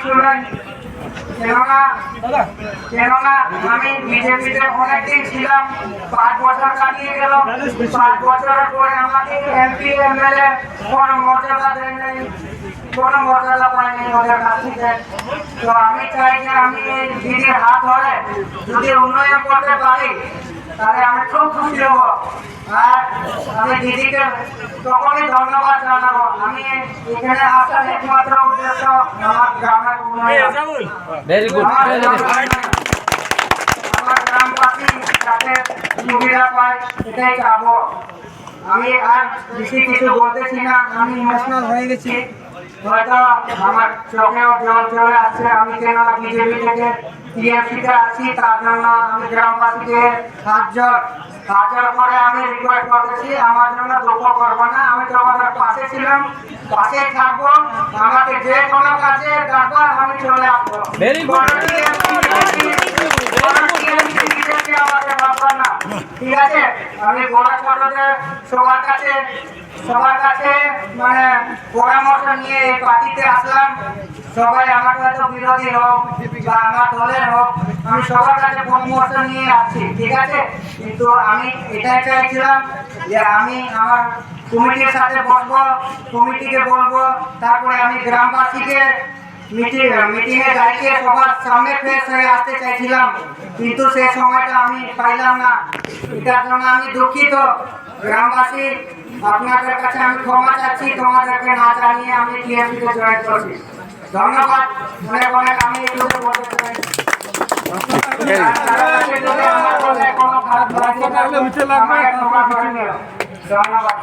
Student, কেননা আমি বিজেপিতে অনেকদিন ছিলাম, 5 বছর কাটিয়ে গেল। 5 বছরের পরে আমাকে এমপি এমএলএ কোনো মর্যাদা দেয়নি, কোনো মর্যাদা পাইনি ওদের কাছ থেকে। তো আমি চাই যে আমি এই দিদির হাত ধরে যদি উন্নয়ন করতে পারি তাহলে আমি খুব খুশি হব। আর আমি দিদিকে তখনই ধন্যবাদ জানাবো। আমি এখানে আসার একমাত্র উদ্দেশ্য আমার গ্রামের উন্নয়ন, আমার গ্রামবাসী যাতে সুবিধা পায় সেটাই চাবো। আমি আর বেশি কিছু বলতেছি না, আমি ইমোশনাল হয়ে গেছি, হয়তো আমার চোখেও জল চলে আসছে। আমি কেন বিজেপি থেকে টিএমসিতে আসি, তার জন্য আমি গ্রামবাসীকে হাত জোড় করে আমি রিকোয়েস্ট করতেছি, আমার জন্য দুঃখ করবো না। আমি তোমাদের পাশে ছিলাম, পাশে থাকবো। আমাকে যে কোনো কাজে ডাকবো, আমি চলে আসবো। আমাকে ভাববেন না, ঠিক আছে? আমি বড় ছোটদের সবার কাছে মানে পরামর্শ নিয়ে এই পার্টিতে আসলাম। সবাই আমার কাছে বিরোধী হোক বা আমার দলের হোক, আমি সবার কাছে পরামর্শ নিয়ে আসছি, ঠিক আছে? কিন্তু আমি এটাই চাইছিলাম যে আমি আমার কমিটির সাথে বসবো, কমিটিকে বলবো, তারপরে আমি গ্রামবাসীকে মিটিংয়ে দাঁড়িয়ে সবার সামনে ফ্রেশ হয়ে আসতে চাইছিলাম, কিন্তু সেই সময়টা আমি পাইলাম না। এটার জন্য আমি দুঃখিত। গ্রামবাসী, আপনাদের কাছে আমি ক্ষমা চাচ্ছি, তোমাদেরকে না জানিয়ে আমি টিএমসিতে জয়েন করছি। ধন্যবাদ অনেক অনেক। আমি এইটুকু বলতে চাই। কোনো খারাপ ধন্যবাদ।